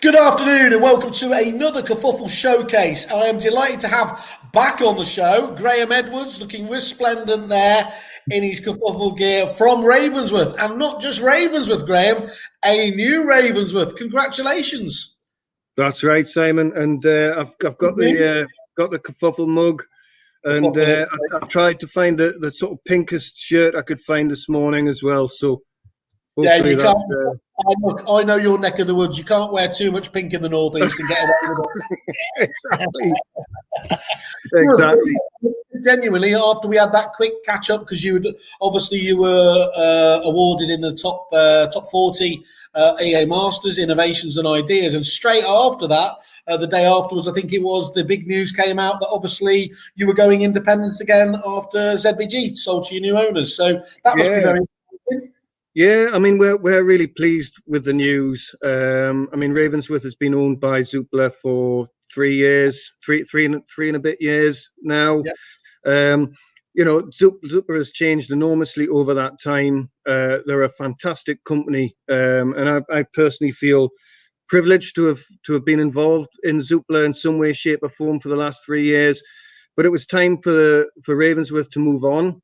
Good afternoon and welcome to another Kerfuffle showcase. I am delighted to have back on the show Graham Edwards, looking resplendent there in his Kerfuffle gear from Ravensworth, and not just Ravensworth, Graham, a new Ravensworth. Congratulations! That's right, Simon, and I've got the Kerfuffle mug, and I tried to find the sort of pinkest shirt I could find this morning as well. So hopefully you can't. I know your neck of the woods. You can't wear too much pink in the northeast and get away with it. Exactly. Genuinely, after we had that quick catch up, because you were awarded in the top 40 EA Masters Innovations and Ideas, and straight after that, the day afterwards, I think it was, the big news came out that obviously you were going independent again after ZBG sold to your new owners. So that must be very interesting. Yeah, I mean, we're really pleased with the news. I mean, Ravensworth has been owned by Supplier for 3 years, three and a bit years now. Yep. You know, Supplier has changed enormously over that time. They're a fantastic company, and I personally feel privileged to have been involved in Supplier in some way, shape, or form for the last 3 years. But it was time for Ravensworth to move on.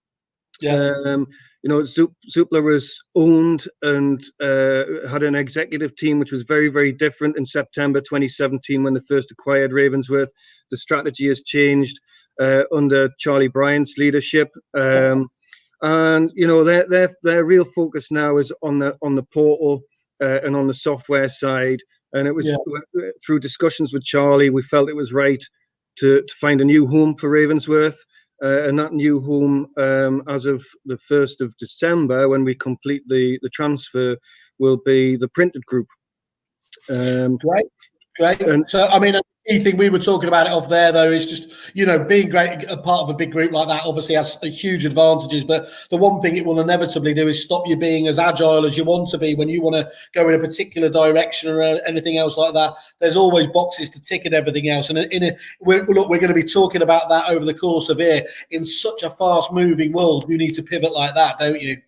Yeah. You know, Supplier was owned and had an executive team which was very, very different in September 2017 when they first acquired Ravensworth. The strategy has changed under Charlie Bryant's leadership, and you know their real focus now is on the portal and on the software side. And it was through discussions with Charlie, we felt it was right to find a new home for Ravensworth. And that new home, as of the 1st of December, when we complete the transfer, will be the Printed Group. Great. And so, I mean, a key thing we were talking about it off there, though, is just, you know, being a part of a big group like that obviously has huge advantages. But the one thing it will inevitably do is stop you being as agile as you want to be when you want to go in a particular direction or anything else like that. There's always boxes to tick and everything else. And we're going to be talking about that over the course of here. In such a fast-moving world, you need to pivot like that, don't you?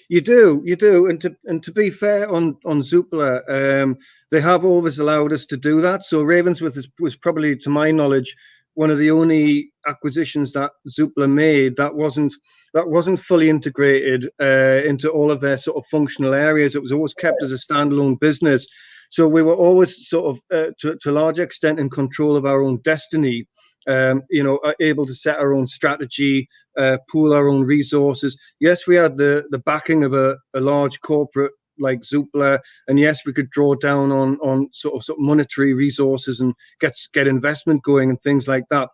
You do, and to be fair on Supplier, they have always allowed us to do that. So Ravensworth was probably, to my knowledge, one of the only acquisitions that Supplier made that wasn't fully integrated into all of their sort of functional areas. It was always kept as a standalone business. So we were always sort of, to a large extent, in control of our own destiny. You know, able to set our own strategy, pool our own resources. Yes, we had the backing of a large corporate like Supplier, and yes, we could draw down on sort of monetary resources and get investment going and things like that.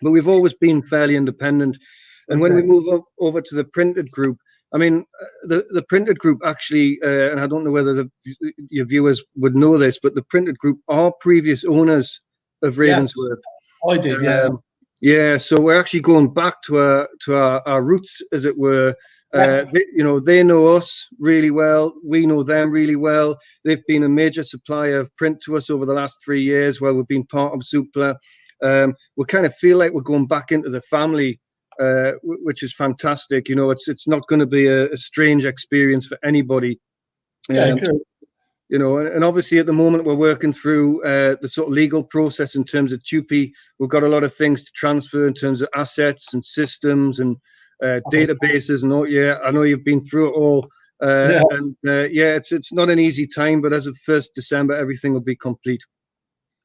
But we've always been fairly independent. And when we move over to the Printed Group, I mean, the Printed Group actually, and I don't know whether your viewers would know this, but the Printed Group are previous owners of Ravensworth. I did, yeah. Yeah, so we're actually going back to our roots, as it were. They know us really well. We know them really well. They've been a major supplier of print to us over the last 3 years while we've been part of Supplier. We kind of feel like we're going back into the family, which is fantastic. You know, it's not going to be a strange experience for anybody. You know, and obviously at the moment we're working through the sort of legal process in terms of TUPE. We've got a lot of things to transfer in terms of assets and systems and databases and all. Yeah, I know you've been through it all. It's not an easy time, but as of 1st December, everything will be complete.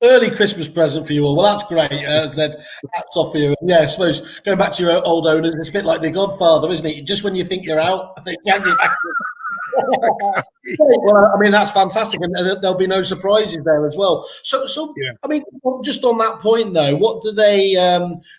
Early Christmas present for you all. Well, that's great. Zed, hats off for you. Yeah, I suppose going back to your old owners, it's a bit like The Godfather, isn't it? Just when you think you're out, they yank you back. Well, I mean, that's fantastic, and there'll be no surprises there as well. So yeah. I mean, just on that point though, what do they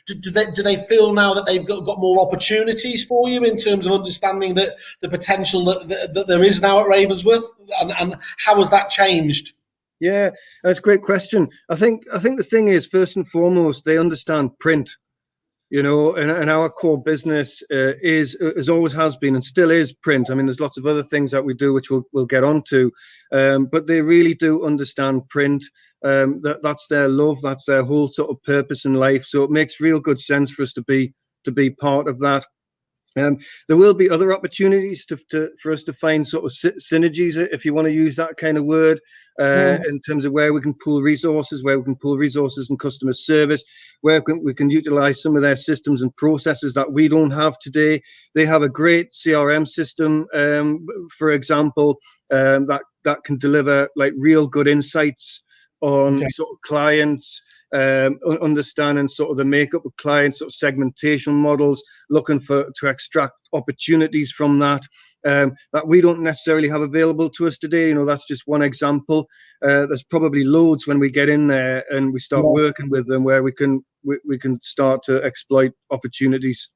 do they feel now that they've got more opportunities for you in terms of understanding that the potential that there is now at Ravensworth, and how has that changed? Yeah, that's a great question. I think the thing is, first and foremost, they understand print. You know, and our core business is, as always has been and still is, print. I mean, there's lots of other things that we do which we'll get onto, but they really do understand print. That's their love. That's their whole sort of purpose in life. So it makes real good sense for us to be part of that. There will be other opportunities for us to find sort of synergies, if you want to use that kind of word, in terms of where we can pool resources, in customer service, where we can utilize some of their systems and processes that we don't have today. They have a great CRM system, for example, that can deliver like real good insights on sort of clients, understanding sort of the makeup of clients, sort of segmentation models, looking to extract opportunities from that that we don't necessarily have available to us today. You know, that's just one example. There's probably loads when we get in there and we start working with them where we can start to exploit opportunities.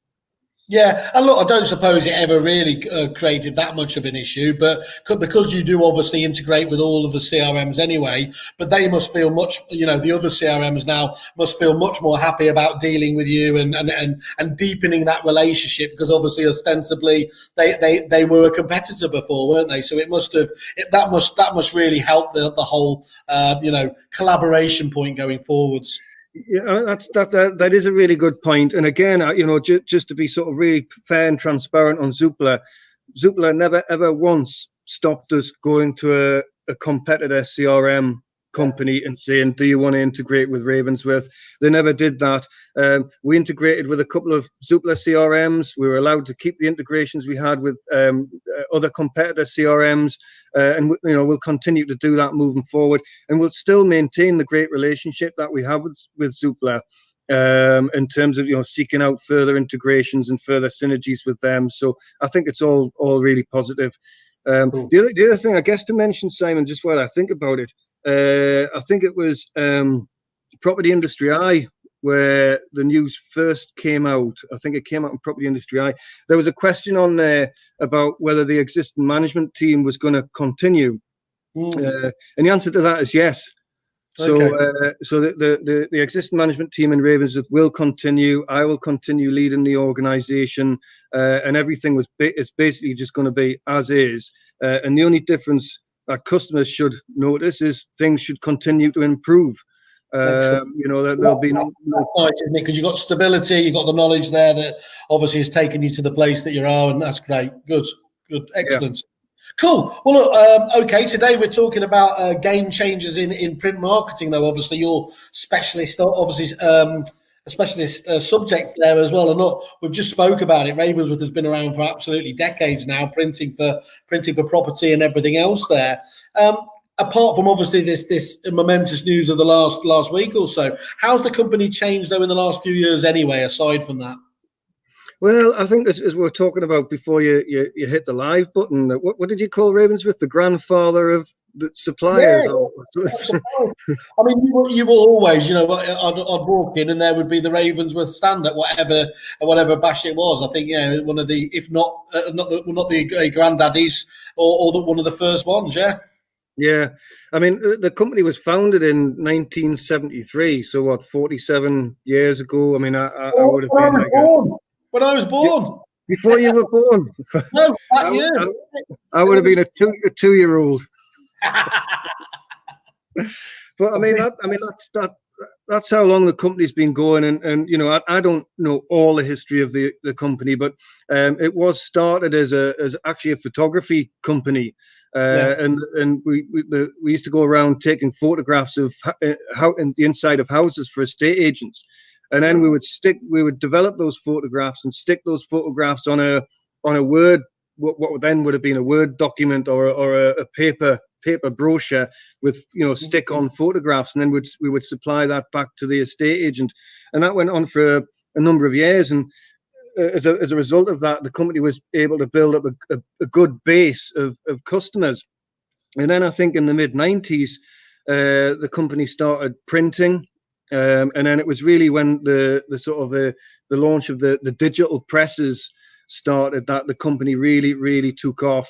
Yeah, and look, I don't suppose it ever really created that much of an issue, but because you do obviously integrate with all of the CRMs anyway, but they must feel much, you know, the other CRMs now must feel much more happy about dealing with you and deepening that relationship, because obviously ostensibly they were a competitor before, weren't they? So it must have that must really help the whole you know, collaboration point going forwards. Yeah, that is a really good point. And again, you know, just to be sort of really fair and transparent on Supplier never ever once stopped us going to a competitor CRM company and saying, do you want to integrate with Ravensworth? They never did that. We integrated with a couple of Supplier CRMs. We were allowed to keep the integrations we had with other competitor CRMs, and you know, we'll continue to do that moving forward, and we'll still maintain the great relationship that we have with Supplier, in terms of, you know, seeking out further integrations and further synergies with them. So I think it's all really positive. Cool. The other thing I guess to mention, Simon, just while I think about it, I think it was Property Industry Eye where the news first came out. I think it came out in Property Industry Eye. There was a question on there about whether the existing management team was going to continue. And the answer to that is yes. So, so the existing management team in Ravensworth will continue. I will continue leading the organisation, and everything is basically just going to be as is. And the only difference that customers should notice is things should continue to improve. You know, there'll be no because you've got stability, you've got the knowledge there that obviously has taken you to the place that you are, and that's great. Good, excellent. Yeah. Cool. Well, look, okay, today we're talking about game changers in print marketing, though. Obviously, you're specialist, obviously, a specialist subject there as well. And look, we've just spoke about it. Ravensworth has been around for absolutely decades now, printing for property and everything else there. Apart from obviously this momentous news of the last week or so, how's the company changed though in the last few years anyway, aside from that? Well, I think as we were talking about before you hit the live button, what did you call Ravensworth? The grandfather of the suppliers? Yeah. I mean, you were always, you know, I'd walk in and there would be the Ravensworth stand at whatever bash it was. I think, yeah, one of the, if not the granddaddies or one of the first ones, yeah. Yeah, I mean, the company was founded in 1973, so what, 47 years ago? I mean, I would have been like when I was born. Before you were born. No, that years. I would have been a two-year-old. But I mean, that's how long the company's been going, and you know, I don't know all the history of the company, but it was started as actually a photography company. And we used to go around taking photographs of how in the inside of houses for estate agents, and then we would develop those photographs and stick those photographs on a Word, what then would have been a Word document or a paper brochure with, you know, stick on photographs, and then we would supply that back to the estate agent, and that went on for a number of years. And as a result of that, the company was able to build up a good base of customers. And then I think in the mid-90s, the company started printing, and then it was really when the launch of the digital presses started that the company really took off.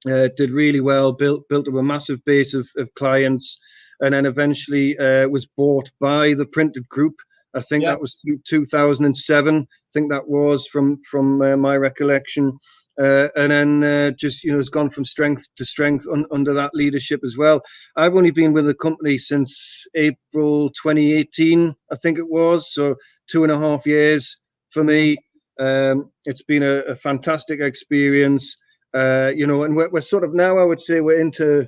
Did really well, built up a massive base of clients, and then eventually was bought by the Printed Group. I think that was 2007. I think that was from my recollection, and then just, you know, it's gone from strength to strength under that leadership as well. I've only been with the company since April 2018, I think it was, so 2.5 years for me. It's been a fantastic experience, and we're sort of now, I would say, we're into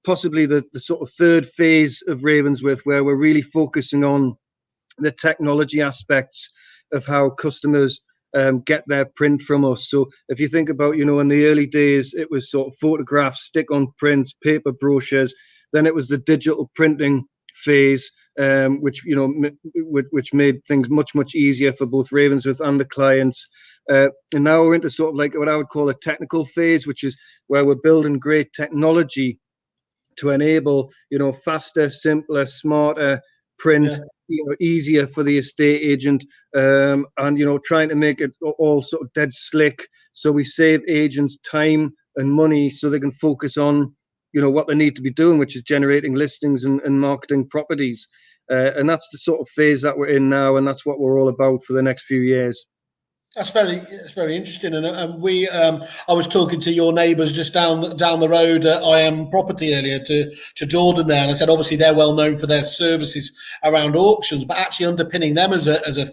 possibly the sort of third phase of Ravensworth, where we're really focusing on the technology aspects of how customers get their print from us. So if you think about, in the early days, it was sort of photographs, stick on print, paper brochures. Then it was the digital printing phase, which which made things much easier for both Ravensworth and the clients. And now we're into sort of like what I would call a technical phase, which is where we're building great technology to enable, faster, simpler, smarter print, easier for the estate agent, and trying to make it all sort of dead slick, so we save agents time and money, so they can focus on what they need to be doing, which is generating listings and marketing properties. And that's the sort of phase that we're in now, and that's what we're all about for the next few years. That's very interesting, and we I was talking to your neighbours just down the road at IM Property earlier to Jordan there, and I said obviously they're well known for their services around auctions, but actually underpinning them as a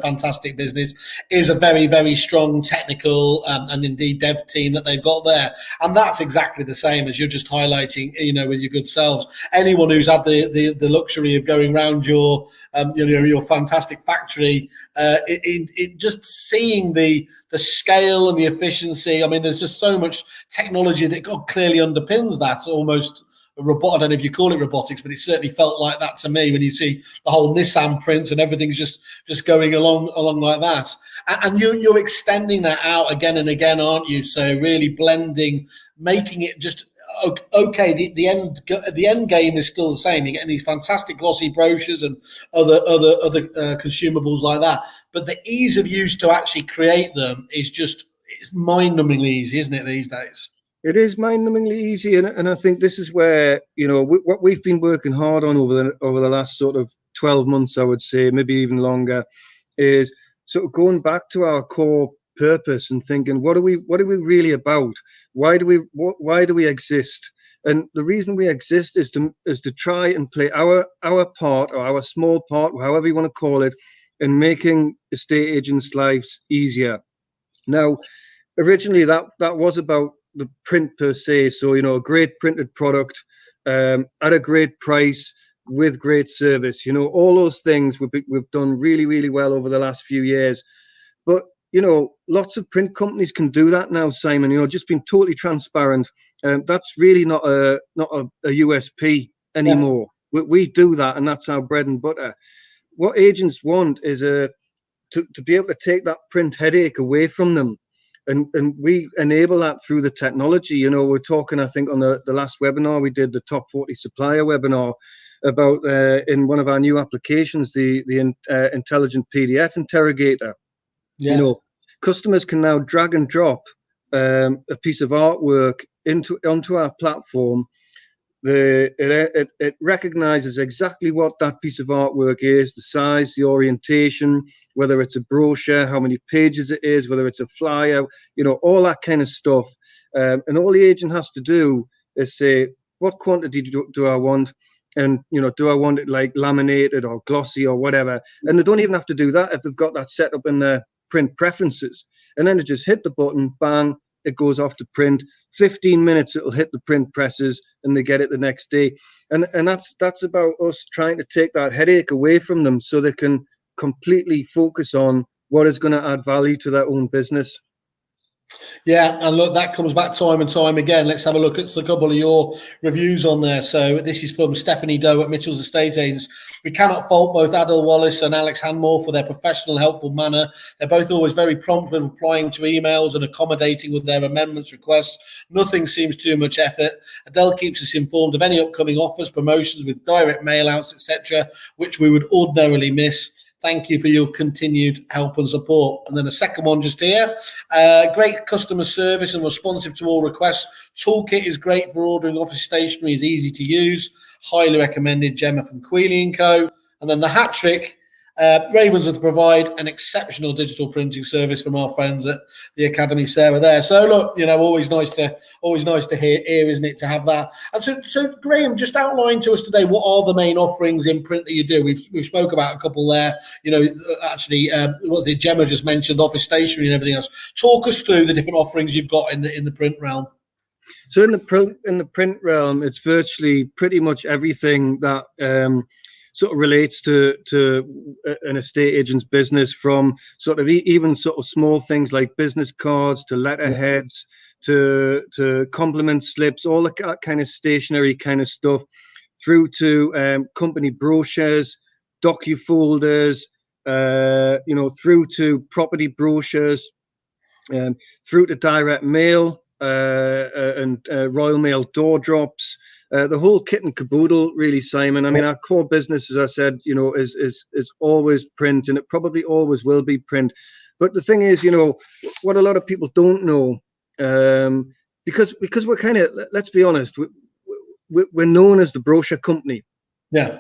fantastic business is a very strong technical and indeed dev team that they've got there, and that's exactly the same as you're just highlighting, with your good selves. Anyone who's had the luxury of going around your your fantastic factory, it just seeing the scale and the efficiency. I mean, there's just so much technology that clearly underpins that. Almost a robot. I don't know if you call it robotics, but it certainly felt like that to me when you see the whole Nissan prints and everything's just going along like that. And you're extending that out again and again, aren't you? So really blending, making it just okay. The end game is still the same. You're getting these fantastic glossy brochures and other consumables like that, but the ease of use to actually create them is it's mind-numbingly easy, isn't it, these days? It is mind-numbingly easy, and I think this is where what we've been working hard on over the last sort of 12 months, I would say, maybe even longer, is sort of going back to our core purpose and thinking, what are we really about? Why do we exist? And the reason we exist is to try and play our part, or our small part, however you want to call it, in making estate agents' lives easier. Now, originally that was about the print per se. So, a great printed product at a great price with great service. All those things we've done really well over the last few years. But lots of print companies can do that now, Simon. Just being totally transparent. That's really not a USP anymore. Yeah. We do that, and that's our bread and butter. What agents want is to be able to take that print headache away from them, and we enable that through the technology. We're talking, I think, on the last webinar we did, the top 40 supplier webinar, about in one of our new applications, the intelligent PDF interrogator. Yeah. Customers can now drag and drop a piece of artwork onto our platform. It recognizes exactly what that piece of artwork is, the size, the orientation, whether it's a brochure, how many pages it is, whether it's a flyer, all that kind of stuff. And all the agent has to do is say, what quantity do I want? And, do I want it like laminated or glossy or whatever? And they don't even have to do that if they've got that set up in their print preferences. And then they just hit the button, bang, it goes off to print. 15 minutes, it'll hit the print presses and they get it the next day. And that's about us trying to take that headache away from them so they can completely focus on what is going to add value to their own business. Yeah, and look, that comes back time and time again. Let's have a look at a couple of your reviews on there. So this is from Stephanie Doe at Mitchell's Estate Agents. We cannot fault both Adil Wallace and Alex Hanmore for their professional, helpful manner. They're both always very prompt with replying to emails and accommodating with their amendments requests. Nothing seems too much effort. Adele keeps us informed of any upcoming offers, promotions with direct mail outs, etc., which we would ordinarily miss. Thank you for your continued help and support. And then a second one just here. Great customer service and responsive to all requests. Toolkit is great for ordering office stationery, is easy to use. Highly recommended, Gemma from Quealy & Co. And then the hat trick, Ravensworth provide an exceptional digital printing service from our friends at the Academy Sarah there. So look, always nice to hear, isn't it, to have that. And so Graham, just outline to us today, what are the main offerings in print that you do? We've spoke about a couple there. Actually, what was it? Gemma just mentioned office stationery and everything else. Talk us through the different offerings you've got in the print realm. So in the print realm, it's virtually pretty much everything that sort of relates to an estate agent's business, from sort of even sort of small things like business cards to letterheads to compliment slips, all that kind of stationery kind of stuff, through to company brochures, docu-folders, through to property brochures, through to direct mail and Royal Mail door drops. The whole kit and caboodle, really, Simon. I mean, our core business, as I said, is always print, and it probably always will be print. But the thing is, what a lot of people don't know, because we're kind of, let's be honest, we're known as the brochure company. Yeah,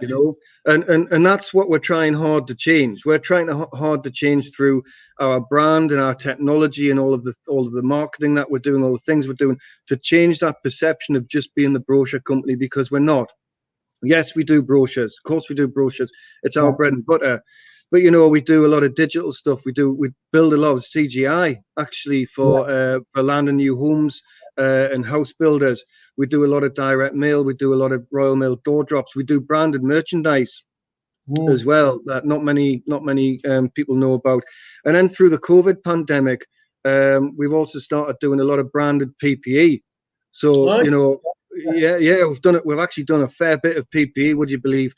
and that's what we're trying hard to change. We're trying hard to change through our brand and our technology and all of the marketing that we're doing, all the things we're doing, to change that perception of just being the brochure company, because we're not. Yes, we do brochures. Of course, we do brochures. It's our bread and butter. But we do a lot of digital stuff. We build a lot of CGI actually for land and new homes and house builders. We do a lot of direct mail. We do a lot of Royal Mail door drops. We do branded merchandise as well that not many people know about. And then through the COVID pandemic, we've also started doing a lot of branded PPE. So we've done it. We've actually done a fair bit of PPE. Would you believe?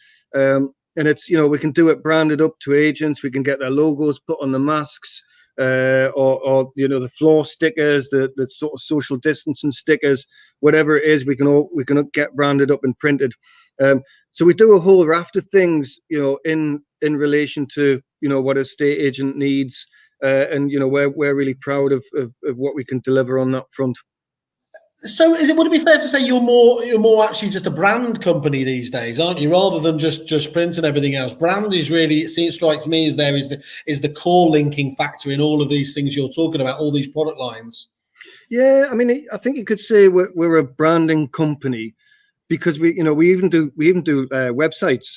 And it's, we can do it branded up to agents. We can get their logos put on the masks, or the floor stickers, the sort of social distancing stickers, whatever it is. We can get branded up and printed. So we do a whole raft of things, in relation to what a estate agent needs, and we're really proud of what we can deliver on that front. So would it be fair to say you're more actually just a brand company these days, aren't you, rather than just print and everything else? Brand is really, it strikes me as is the core linking factor in all of these things you're talking about, all these product lines. Yeah, I mean, I think you could say we're a branding company, because we even do websites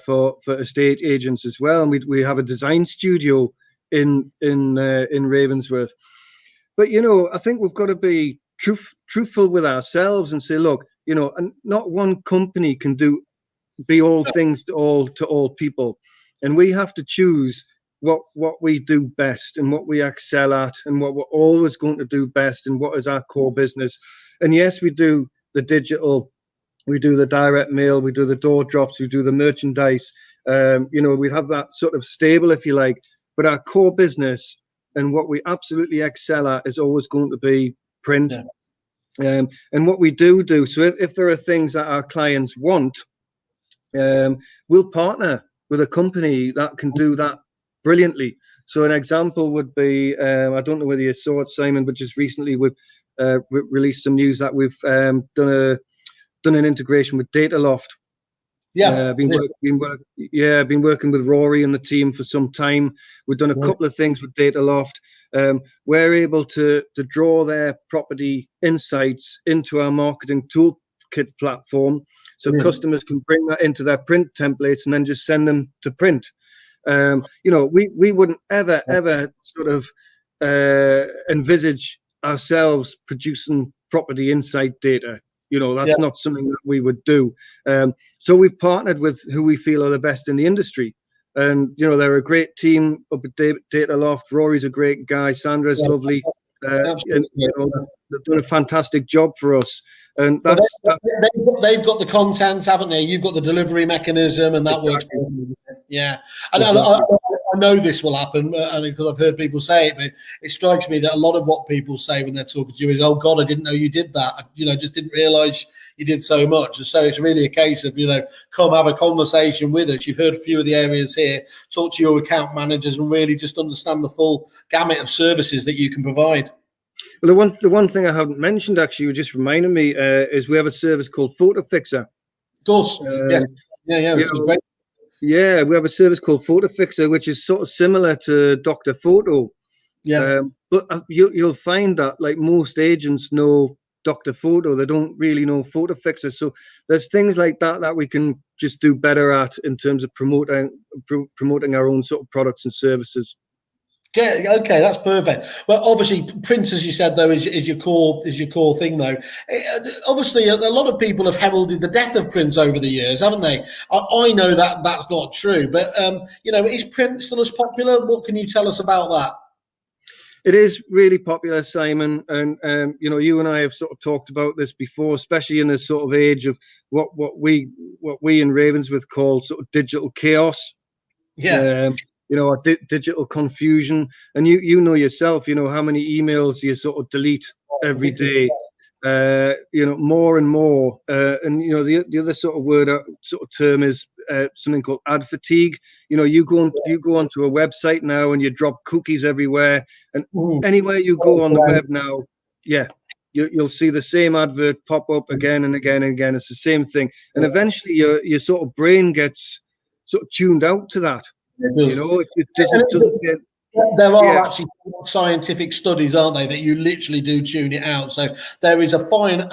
for estate agents as well, and we have a design studio in Ravensworth. But I think we've got to be truthful with ourselves and say, look, and not one company can be all things to all people, and we have to choose what we do best and what we excel at and what we're always going to do best and what is our core business. And yes, we do the digital, we do the direct mail, we do the door drops, we do the merchandise. We have that sort of stable, if you like, but our core business and what we absolutely excel at is always going to be print. And what we do, so if there are things that our clients want, we'll partner with a company that can do that brilliantly. So an example would be, I don't know whether you saw it, Simon, but just recently we've released some news that we've done an integration with Dataloft. Been working with Rory and the team for some time. We've done a couple of things with Dataloft. We're able to draw their property insights into our marketing toolkit platform, so customers can bring that into their print templates and then just send them to print. We wouldn't ever sort of envisage ourselves producing property insight data. That's not something that we would do. So we've partnered with who we feel are the best in the industry. And, they're a great team up at Dataloft. Rory's a great guy. Sandra's lovely. And, they've done a fantastic job for us. And they've got the content, haven't they? You've got the delivery mechanism, and that works. Yeah. And I know this will happen, and because I've heard people say it, but it strikes me that a lot of what people say when they're talking to you is, "Oh God, I didn't know you did that. I just didn't realise you did so much." And so it's really a case of, come have a conversation with us. You've heard a few of the areas here. Talk to your account managers and really just understand the full gamut of services that you can provide. Well, the one thing I haven't mentioned, actually, you just reminded me, is we have a service called Photo Fixer. Of course, yeah, which is great. Yeah, we have a service called Photo Fixer, which is sort of similar to Dr. Photo. Yeah. But you'll find that like most agents know Dr. Photo, they don't really know Photo Fixer. So there's things like that that we can just do better at in terms of promoting our own sort of products and services. Yeah, okay, that's perfect. Well, obviously, print, as you said, though, is your core thing, though. Obviously, a lot of people have heralded the death of print over the years, haven't they? I know that that's not true, but is print still as popular? What can you tell us about that? It is really popular, Simon, and you and I have sort of talked about this before, especially in this sort of age of what we in Ravensworth call sort of digital chaos. Yeah. Digital confusion, and you know yourself, how many emails you sort of delete every day, more and more, and the other sort of word, sort of term is something called ad fatigue. You go onto a website now and you drop cookies everywhere, and anywhere you go on the web now, yeah, you'll see the same advert pop up again and again and again. It's the same thing, and eventually your sort of brain gets sort of tuned out to that. It doesn't get. There are actually scientific studies, aren't they, that you literally do tune it out. So there is a fine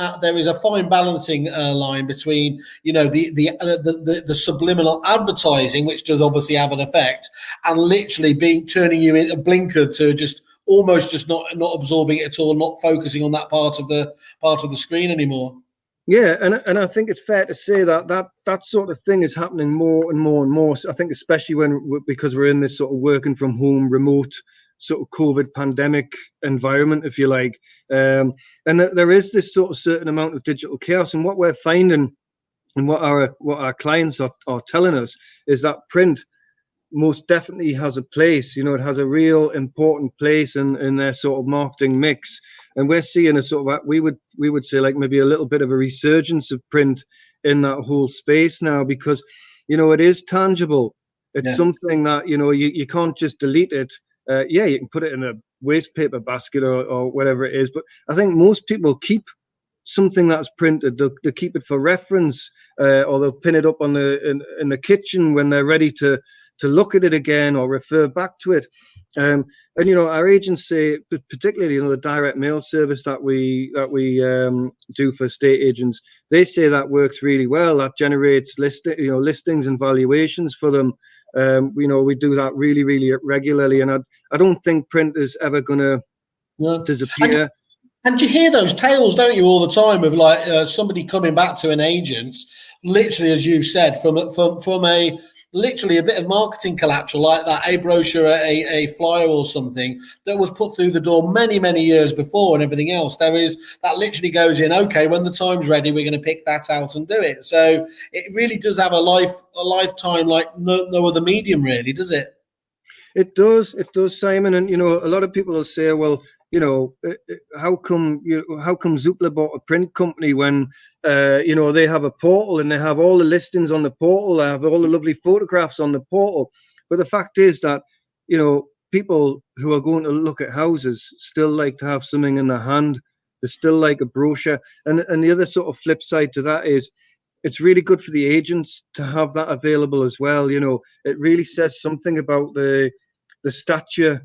balancing line between the subliminal advertising, which does obviously have an effect, and literally turning you into a blinker to just almost just not absorbing it at all, not focusing on that part of the screen anymore. Yeah, and I think it's fair to say that sort of thing is happening more and more and more. So I think especially because we're in this sort of working from home, remote sort of COVID pandemic environment, if you like, and there is this sort of certain amount of digital chaos. And what we're finding, and what our clients are telling us, is that print most definitely has a place. It has a real important place in their sort of marketing mix, and we're seeing a sort of, we would say, like maybe a little bit of a resurgence of print in that whole space now, because it is tangible. It's something that you can't just delete it. You can put it in a waste paper basket or whatever it is, but I think most people keep something that's printed. They'll keep it for reference, or they'll pin it up in the kitchen when they're ready to look at it again or refer back to it. And our agents say, particularly the direct mail service that we do for estate agents, they say that works really well. That generates listings and valuations for them. We do that really, really regularly, and I don't think print is ever going to disappear. And you hear those tales, don't you, all the time, of like somebody coming back to an agent, literally, as you've said, from a literally a bit of marketing collateral like that, a brochure, a flyer or something that was put through the door many, many years before, and everything else. There is that literally goes in, okay, when the time's ready, we're going to pick that out and do it. So it really does have a lifetime like no other medium, really, does it? It does, Simon. And a lot of people will say, well, how come Zoopla bought a print company when they have a portal and they have all the listings on the portal, they have all the lovely photographs on the portal. But the fact is that people who are going to look at houses still like to have something in their hand. They still like a brochure. And the other sort of flip side to that is, it's really good for the agents to have that available as well. It really says something about the stature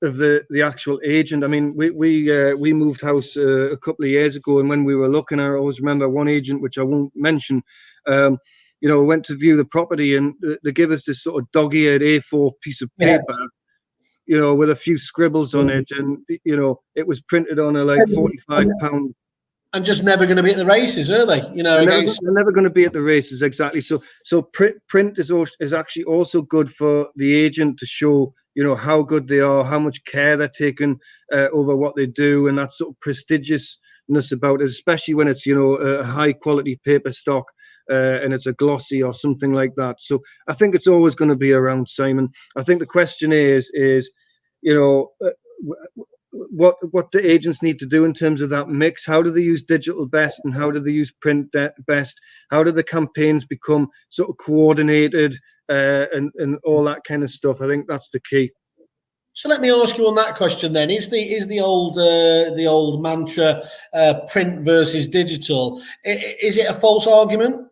of the actual agent. I mean, we moved house a couple of years ago, and when we were looking, I always remember one agent, which I won't mention, went to view the property, and they give us this sort of dog-eared A4 piece of paper, with a few scribbles on it, and it was printed on a like £45. And just never going to be at the races, are they? They're never going to be at the races, exactly. So print is actually also good for the agent to show, how good they are, how much care they're taking over what they do, and that sort of prestigiousness about it, especially when it's a high quality paper stock and it's a glossy or something like that. So I think it's always going to be around, Simon. I think the question is what the agents need to do in terms of that mix. How do they use digital best, and how do they use print best? How do the campaigns become sort of coordinated and all that kind of stuff? I think that's the key. So let me ask you on that question then: is the old mantra print versus digital? Is it a false argument?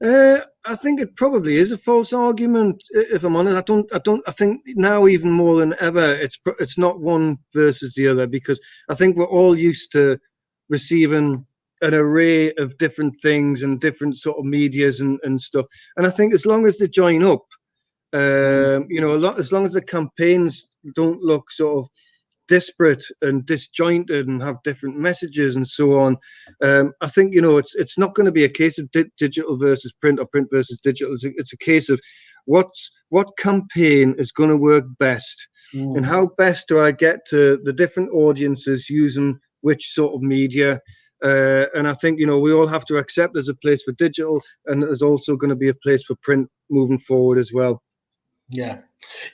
I think it probably is a false argument. If I'm honest, I think now even more than ever, it's not one versus the other, because I think we're all used to receiving an array of different things and different sort of medias and stuff. And I think as long as they join up, as long as the campaigns don't look sort of disparate and disjointed and have different messages and so on, I think it's not going to be a case of digital versus print or print versus digital. It's a case of what campaign is going to work best, and how best do I get to the different audiences using which sort of media. And I think we all have to accept there's a place for digital, and there's also going to be a place for print moving forward as well.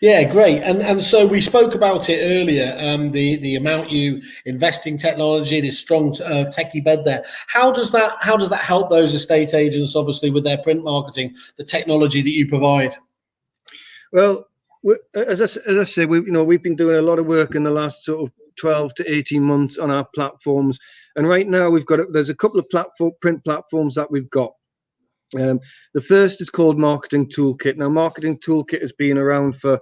Yeah, great. And so we spoke about it earlier, the amount you invest in technology, this strong techie bed there. How does that help those estate agents, obviously, with their print marketing, the technology that you provide? Well, as I say, we've been doing a lot of work in the last sort of 12 to 18 months on our platforms, and right now there's a couple of print platforms that we've got. The first is called Marketing Toolkit. Now, Marketing Toolkit has been around for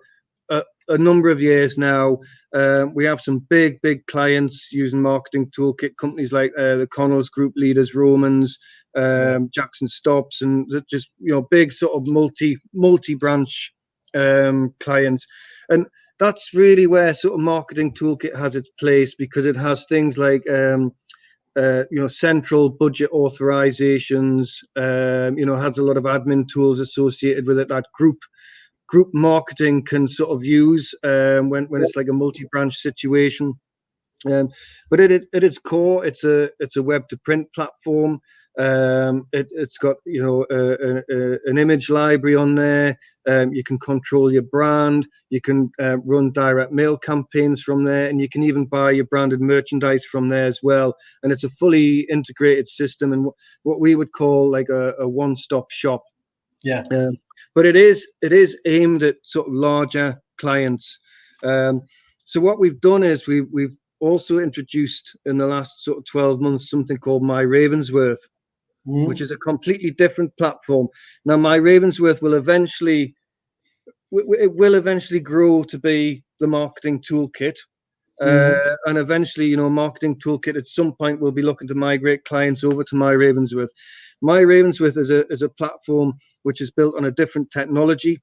a number of years now. We have some big clients using Marketing Toolkit, companies like the Connells Group Leaders, Romans, Jackson Stops, and just big sort of multi-branch clients. And that's really where sort of Marketing Toolkit has its place, because it has things like central budget authorizations, has a lot of admin tools associated with it that group marketing can sort of use when it's like a multi-branch situation. But at its core, it's a web to print platform. It's got an image library on there. You can control your brand. You can run direct mail campaigns from there, and you can even buy your branded merchandise from there as well. And it's a fully integrated system, and what we would call like a one-stop shop. Yeah. But it is aimed at sort of larger clients. So what we've done is we've also introduced in the last sort of 12 months something called My Ravensworth, which is a completely different platform. Now, My Ravensworth will eventually grow to be the Marketing Toolkit. And eventually, Marketing Toolkit at some point will be looking to migrate clients over to My Ravensworth. My Ravensworth is a platform which is built on a different technology.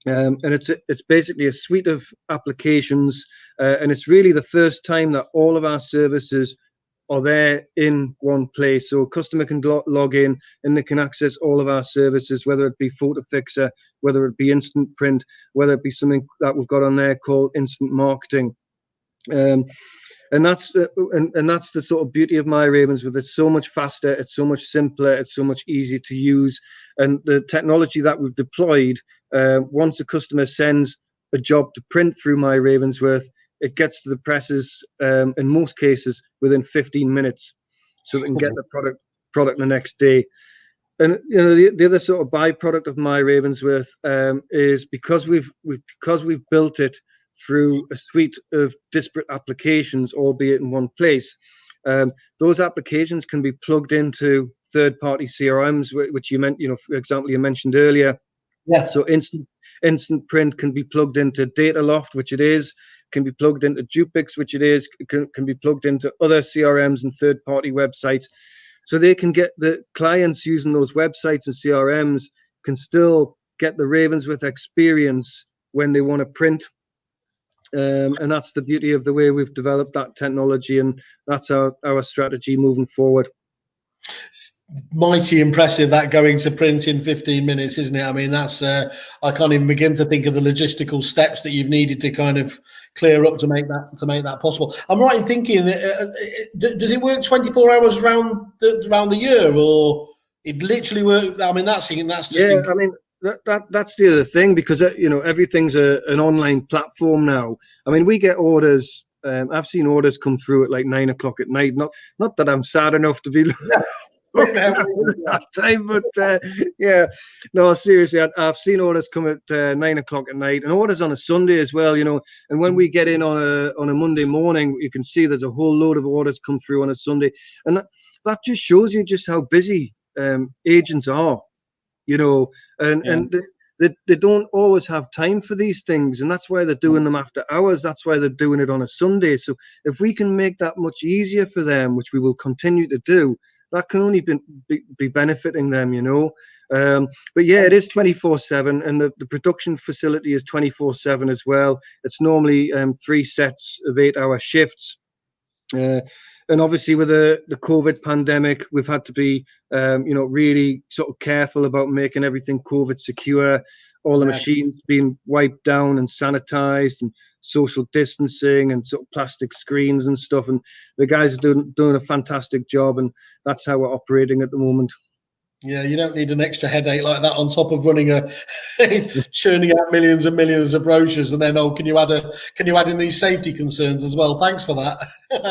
And it's basically a suite of applications, and it's really the first time that all of our services are there in one place. So a customer can log in and they can access all of our services, whether it be Photo Fixer, whether it be Instant Print, whether it be something that we've got on there called Instant Marketing. And that's the sort of beauty of My Ravensworth. It's so much faster, it's so much simpler, it's so much easier to use. And the technology that we've deployed, once a customer sends a job to print through My Ravensworth, it gets to the presses in most cases within 15 minutes, so they can get the product the next day. And the other sort of byproduct of My Ravensworth is because we've built it through a suite of disparate applications, albeit in one place. Those applications can be plugged into third-party CRMs, which you meant, for example, you mentioned earlier. Yeah. So instant print can be plugged into Dataloft, which it is, can be plugged into Dupix, which it is, can be plugged into other CRMs and third-party websites. So they can get the clients using those websites and CRMs can still get the Ravensworth experience when they want to print. And that's the beauty of the way we've developed that technology, and that's our strategy moving forward. Mighty impressive, that going to print in 15 minutes, isn't it? I mean, that's I can't even begin to think of the logistical steps that you've needed to kind of clear up to make that possible. I'm right in thinking, does it work 24 hours around the year, or it literally work? I mean, that's just I mean, that's the other thing, because everything's an online platform now. I mean, we get orders. I've seen orders come through at like 9 o'clock at night. Not that I'm sad enough to be that time, but no, seriously, I've seen orders come at 9 o'clock at night, and orders on a Sunday as well. And when we get in on a Monday morning, you can see there's a whole load of orders come through on a Sunday, and that just shows you just how busy agents are. you know, and they don't always have time for these things, and that's why they're doing them after hours. That's why they're doing it on a Sunday. So if we can make that much easier for them, which we will continue to do, that can only be benefiting them, you know. But yeah, it is 24/7, and the production facility is 24/7 as well. It's normally 3 sets of 8-hour shifts. And obviously with the COVID pandemic, we've had to be, really sort of careful about making everything COVID secure. All the machines being wiped down and sanitized, and social distancing, and sort of plastic screens and stuff. And the guys are doing a fantastic job, and that's how we're operating at the moment. Yeah, you don't need an extra headache like that on top of running churning out millions and millions of brochures, and then can you add in these safety concerns as well? Thanks for that.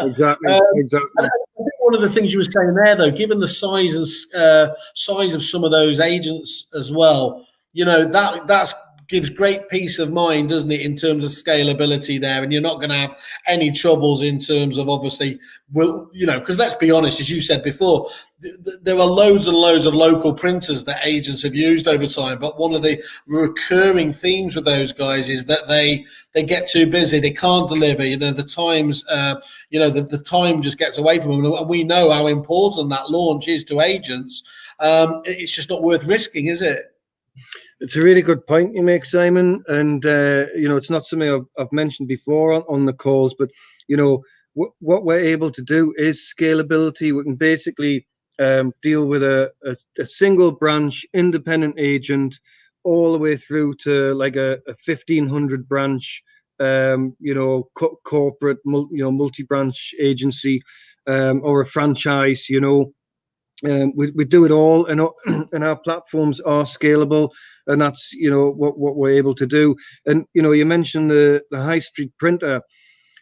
Exactly. I think one of the things you were saying there, though, given the size of some of those agents as well, that gives great peace of mind, doesn't it, in terms of scalability there, and you're not going to have any troubles in terms of, obviously, because let's be honest, as you said before, there are loads and loads of local printers that agents have used over time, but one of the recurring themes with those guys is that they get too busy, they can't deliver, the times, the time just gets away from them, and we know how important that launch is to agents. It's just not worth risking, is it? It's a really good point you make, Simon, and it's not something I've mentioned before on the calls, but what we're able to do is scalability. We can basically deal with a single branch independent agent all the way through to like a 1,500 branch corporate multi-branch agency, or a franchise. We do it all, and our platforms are scalable, and that's what we're able to do. And you mentioned the high street printer.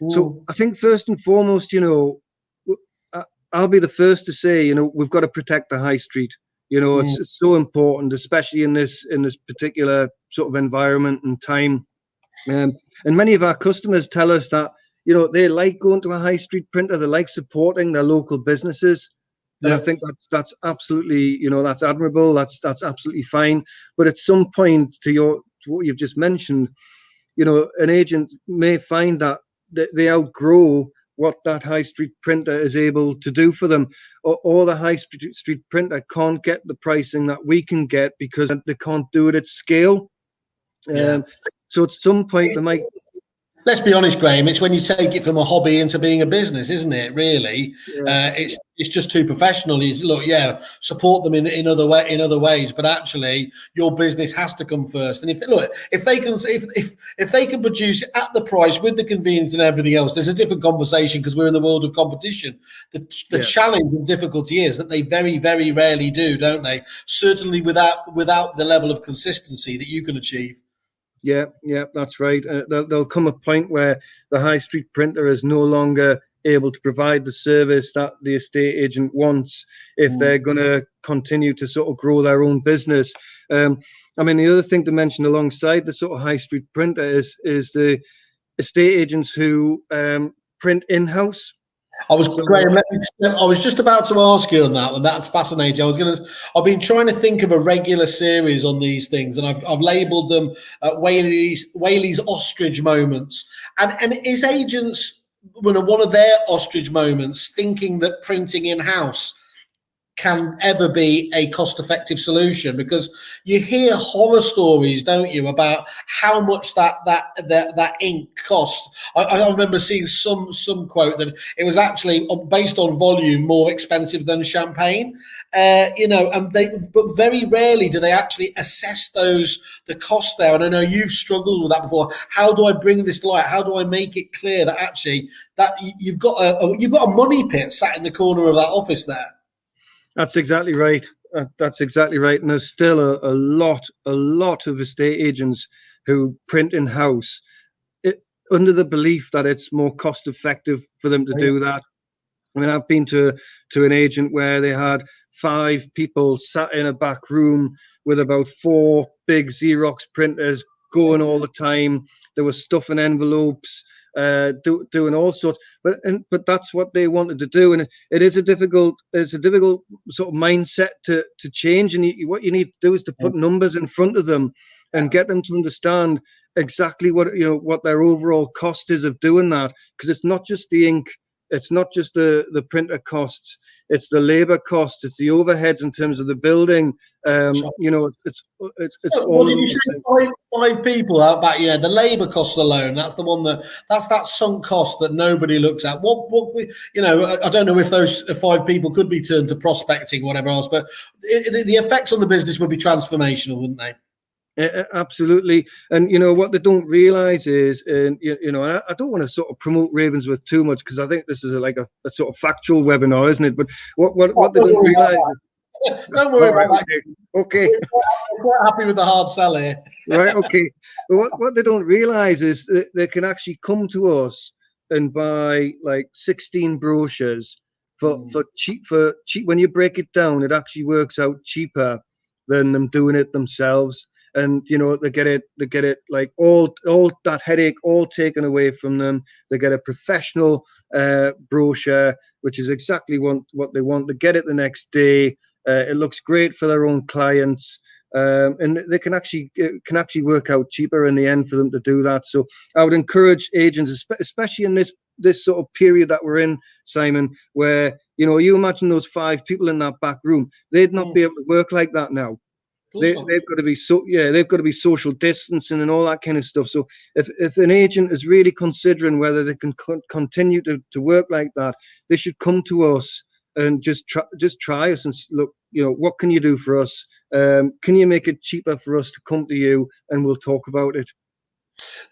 Ooh. So I think first and foremost, I'll be the first to say, we've got to protect the high street. It's so important, especially in this particular sort of environment and time. And many of our customers tell us that they like going to a high street printer. They like supporting their local businesses. And I think that's absolutely, that's admirable. That's absolutely fine. But at some point, to what you've just mentioned, an agent may find that they outgrow what that high street printer is able to do for them, or the high street printer can't get the pricing that we can get because they can't do it at scale. So at some point, they might. Let's be honest, Graham, it's when you take it from a hobby into being a business, isn't it, really? It's just too professional. Support them in other ways, but actually your business has to come first. And if they can produce it at the price with the convenience and everything else, there's a different conversation, because we're in the world of competition. The challenge and difficulty is that they very, very rarely do, don't they? Certainly without the level of consistency that you can achieve. Yeah, that's right. There'll come a point where the high street printer is no longer able to provide the service that the estate agent wants if they're going to continue to sort of grow their own business. The other thing to mention alongside the sort of high street printer is the estate agents who print in-house. I was just about to ask you on that, and that's fascinating. I've been trying to think of a regular series on these things, and I've labelled them Whaley's ostrich moments. And is agents, one of their ostrich moments, thinking that printing in house can ever be a cost-effective solution? Because you hear horror stories, don't you, about how much that ink costs. I remember seeing some quote that it was actually, based on volume, more expensive than champagne. But very rarely do they actually assess the costs there. And I know you've struggled with that before. How do I bring this to light? How do I make it clear that actually that you've got a money pit sat in the corner of that office there? That's exactly right. That's exactly right. And there's still a lot of estate agents who print in house under the belief that it's more cost effective for them to do that. I've been to an agent where they had 5 people sat in a back room with about 4 big Xerox printers going all the time. They were stuffing envelopes. doing all sorts. But that's what they wanted to do, and it is a difficult sort of mindset to change. And what you need to do is to put numbers in front of them and get them to understand exactly what their overall cost is of doing that, because it's not just the ink. It's not just the printer costs, it's the labor costs, it's the overheads in terms of the building. It's all. Did you say five people out back? Yeah, the labor costs alone. That's the one that's that sunk cost that nobody looks at. I don't know if those 5 people could be turned to prospecting, whatever else, but the effects on the business would be transformational, wouldn't they? Absolutely. And what they don't realize is, and I don't want to sort of promote Ravensworth too much, because I think this is like a sort of factual webinar, isn't it? But what they don't realize is, don't worry about that. Okay. I'm quite happy with the hard sell here. Right, okay. What they don't realize is that they can actually come to us and buy like 16 brochures for cheap. When you break it down, it actually works out cheaper than them doing it themselves. And they get it like all that headache all taken away from them. They get a professional brochure, which is exactly what they want. They get it the next day. It looks great for their own clients, and they can actually work out cheaper in the end for them to do that. So I would encourage agents, especially in this sort of period that we're in, Simon, where you imagine those 5 people in that back room, they'd not be able to work like that now. They've got to be social distancing and all that kind of stuff. So if an agent is really considering whether they can continue to work like that, they should come to us and just try us and look. What can you do for us? Can you make it cheaper for us to come to you, and we'll talk about it.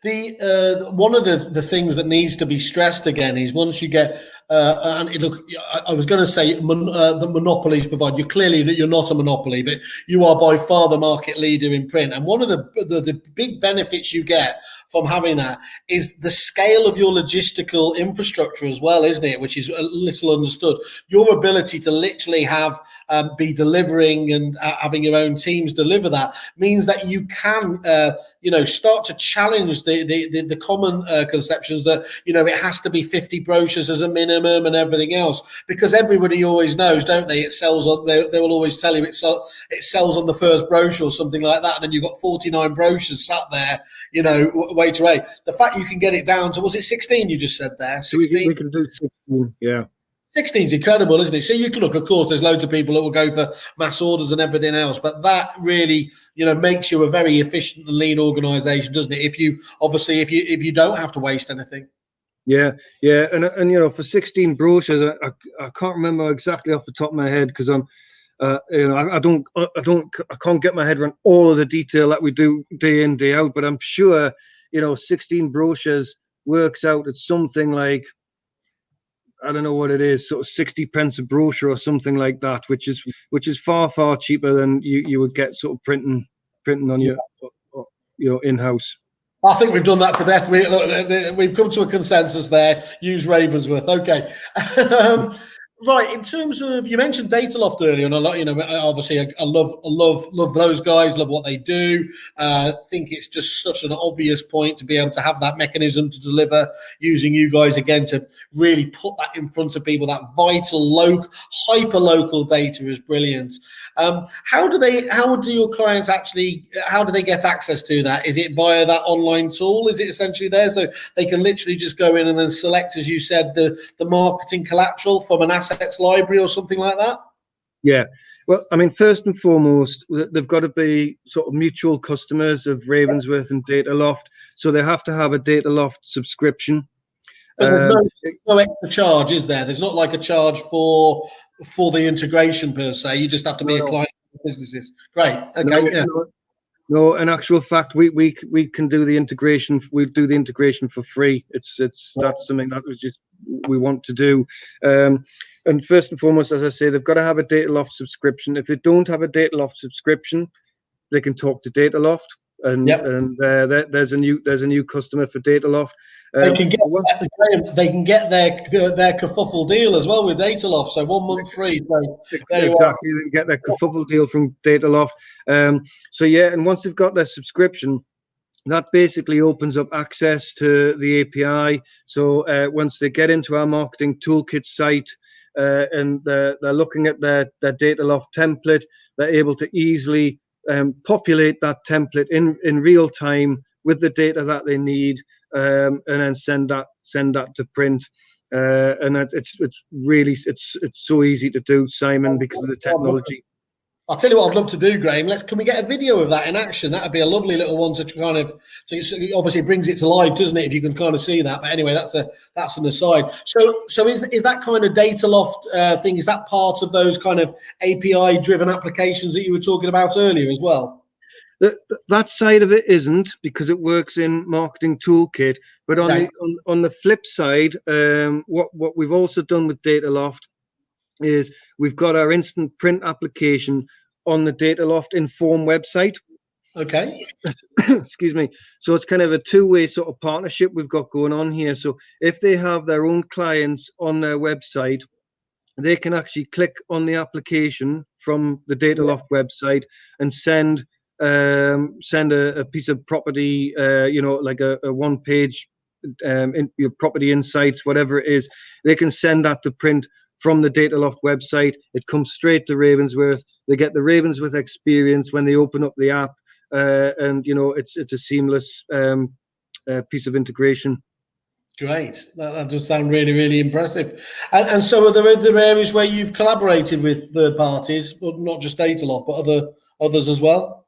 The one of the things that needs to be stressed again is once you get I was going to say the monopolies provide. You're not a monopoly, but you are by far the market leader in print. And one of the big benefits you get from having that is the scale of your logistical infrastructure as well, isn't it? Which is a little understood. Your ability to literally be delivering and having your own teams deliver that means that you can start to challenge the common conceptions that it has to be 50 brochures as a minimum and everything else, because everybody always knows, don't they? It sells on. They will always tell you it sells on the first brochure or something like that, and then you've got 49 brochures sat there, way to way. The fact you can get it down to, was it 16? You just said there 16. We can do 16. Yeah. 16 is incredible, isn't it? So you can look, of course, there's loads of people that will go for mass orders and everything else, but that really, makes you a very efficient and lean organization, doesn't it? If you don't have to waste anything. Yeah. And for 16 brochures, I can't remember exactly off the top of my head, because I can't get my head around all of the detail that we do day in, day out, but I'm sure 16 brochures works out at something like, I don't know what it is, sort of 60 pence a brochure or something like that, which is far cheaper than you would get sort of printing on your in-house. I think we've done that to death. We've come to a consensus there. Use Ravensworth. Okay. Right, in terms of, you mentioned Dataloft earlier, and obviously I love those guys, love what they do. Think it's just such an obvious point to be able to have that mechanism to deliver using you guys again to really put that in front of people. That vital, hyper local data is brilliant. How do your clients actually? How do they get access to that? Is it via that online tool? Is it essentially there so they can literally just go in and then select, as you said, the marketing collateral from an assets library or something like that? Yeah. Well, I mean, first and foremost, they've got to be sort of mutual customers of Ravensworth and Dataloft, so they have to have a Dataloft subscription. There's no extra charge, is there? There's not like a charge for the integration per se. You just have to be a client of businesses. Great. Okay. No, in actual fact, we can do the integration. We do the integration for free. That's something that we want to do. And first and foremost, as I say, they've got to have a Dataloft subscription. If they don't have a Dataloft subscription, they can talk to Dataloft. And there's a new customer for Dataloft. They can get their Kerfuffle deal as well with Dataloft. So 1 month free. So exactly, they can get their Kerfuffle deal from Dataloft. And once they've got their subscription, that basically opens up access to the API. So once they get into our marketing toolkit site and they're looking at their data loft template, they're able to easily populate that template in real time with the data that they need, and then send that to print. And it's really so easy to do, Simon, because of the technology. I'll tell you what I'd love to do, Graham. Can we get a video of that in action? That'd be a lovely little one to kind of. So obviously it brings it to life, doesn't it? If you can kind of see that. But anyway, that's an aside. So is that kind of data loft thing? Is that part of those kind of API driven applications that you were talking about earlier as well? That side of it isn't, because it works in Marketing Toolkit. But on the flip side, what we've also done with Data Loft is we've got our instant print application on the Data Loft Inform website. Okay. Excuse me. So it's kind of a two-way sort of partnership we've got going on here. So if they have their own clients on their website, they can actually click on the application from the Data Loft website and send a piece of property, like a one-page your property insights, whatever it is. They can send that to print from the Data Loft website. It comes straight to Ravensworth. They get the Ravensworth experience when they open up the app, and it's a seamless piece of integration. Great. That does sound really, really impressive. And so are there other areas where you've collaborated with third parties, not just Data Loft, but others as well?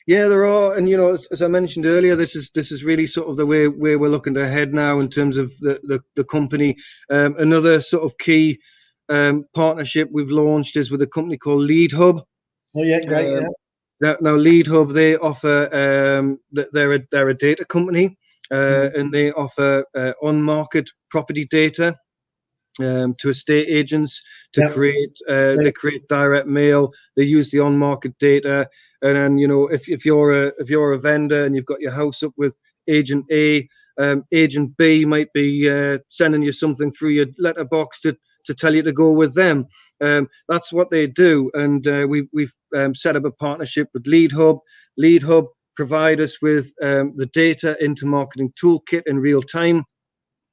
Yeah, there are, and as I mentioned earlier, this is really sort of the way we're looking to head now in terms of the company. Another sort of key partnership we've launched is with a company called Lead Hub. Oh yeah, great. Now Lead Hub, they offer they're a data company, and they offer on-market property data to estate agents to create they create direct mail. They use the on-market data, and then if you're a vendor and you've got your house up with agent A, agent B might be sending you something through your letterbox to tell you to go with them. That's what they do, and we've set up a partnership with Lead Hub. Lead Hub provide us with the data into Marketing Toolkit in real time.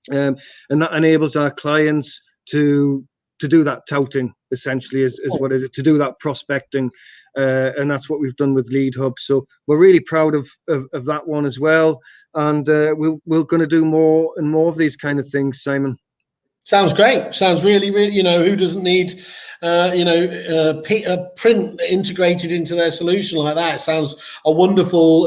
And that enables our clients to do that touting, essentially, is what is it, to do that prospecting, and that's what we've done with Lead Hub. So we're really proud of that one as well, and we're going to do more and more of these kind of things, Simon. Sounds great. Sounds really, really, who doesn't need, print integrated into their solution like that? It sounds a wonderful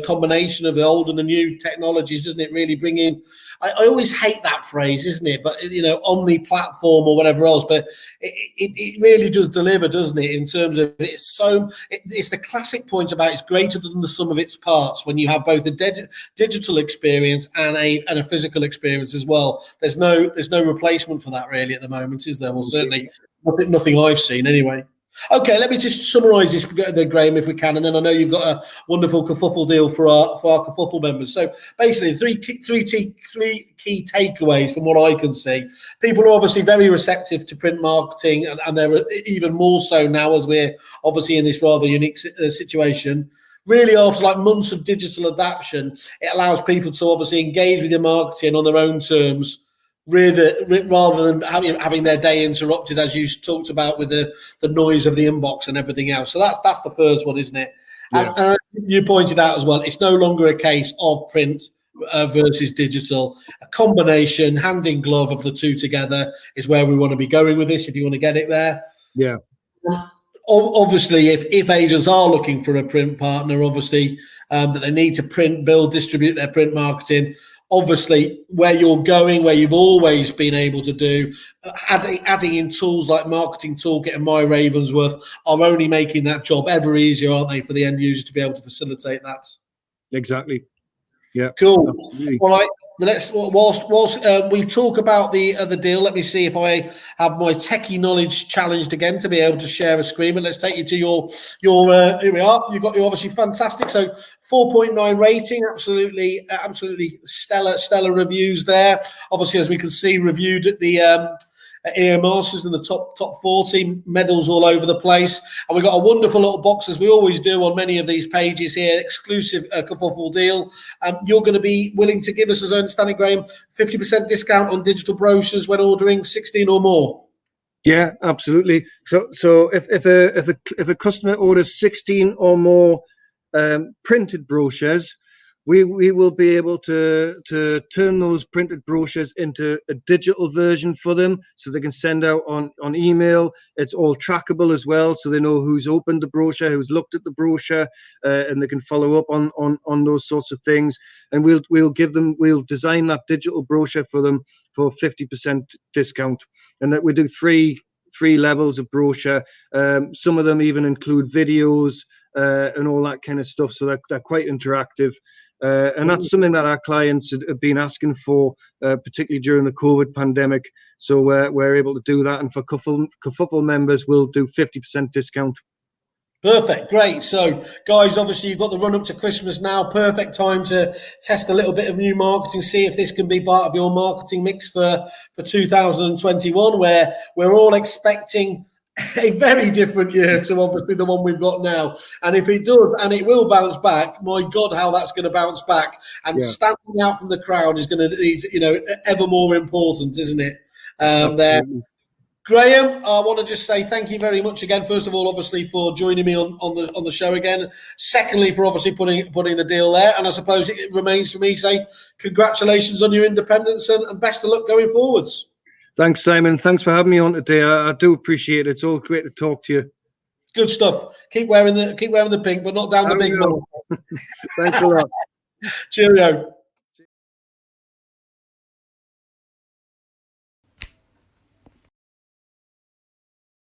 combination of the old and the new technologies, doesn't it? Really bringing, I always hate that phrase, isn't it? But, omni-platform or whatever else, but it really does deliver, doesn't it? In terms of it's the classic point about it's greater than the sum of its parts when you have both a digital experience and a physical experience as well. There's no replacement for that really at the moment, is there? Well, certainly nothing I've seen anyway. Okay, let me just summarise this, Graham, if we can, and then I know you've got a wonderful Kerfuffle deal for our Kerfuffle members. So basically, three key takeaways from what I can see. People are obviously very receptive to print marketing, and they're even more so now as we're obviously in this rather unique situation. Really, after like months of digital adaptation, it allows people to obviously engage with your marketing on their own terms, rather than having their day interrupted, as you talked about, with the noise of the inbox and everything else. So that's the first one, isn't it? Yeah. And you pointed out as well, it's no longer a case of print versus digital. A combination, hand in glove of the two together is where we want to be going with this, if you want to get it there. Yeah. Obviously, if agents are looking for a print partner, obviously, that they need to print, build, distribute their print marketing, obviously, where you're going, where you've always been able to do, adding in tools like Marketing Toolkit and My Ravensworth are only making that job ever easier, aren't they, for the end user to be able to facilitate that? Exactly. Yeah. Cool. Absolutely. All right. Whilst we talk about the other deal, let me see if I have my techie knowledge challenged again to be able to share a screen. But let's take you to your here we are. You've got your obviously fantastic. So 4.9 rating, absolutely stellar reviews there. Obviously, as we can see, reviewed at the EO Masters in the top 40, medals all over the place. And we've got a wonderful little box, as we always do on many of these pages here, exclusive Kerfuffle deal. You're going to be willing to give us, as I understand it, Graham, 50% discount on digital brochures when ordering 16 or more. Yeah, absolutely. So if a customer orders 16 or more printed brochures, we will be able to turn those printed brochures into a digital version for them, so they can send out on email. It's all trackable as well, so they know who's opened the brochure, who's looked at the brochure, and they can follow up on those sorts of things. And we'll design that digital brochure for them for 50% discount, and that we do three levels of brochure. Some of them even include videos and all that kind of stuff, so they're quite interactive. And that's something that our clients have been asking for, particularly during the COVID pandemic. So we're able to do that. And for Kerfuffle members, we'll do 50% discount. Perfect, great. So, guys, obviously you've got the run up to Christmas now. Perfect time to test a little bit of new marketing, see if this can be part of your marketing mix for 2021, where we're all expecting a very different year to obviously the one we've got now. And if it does, and it will bounce back, my God, how that's going to bounce back. And standing out from the crowd is going to be, ever more important, isn't it? There. Graham, I want to just say thank you very much again. First of all, obviously, for joining me on the show again. Secondly, for obviously putting the deal there. And I suppose it remains for me to say congratulations on your independence and best of luck going forwards. Thanks, Simon. Thanks for having me on today. I do appreciate it. It's all great to talk to you. Good stuff. Keep wearing the pink, but not down the big one. Thanks a lot. Cheerio.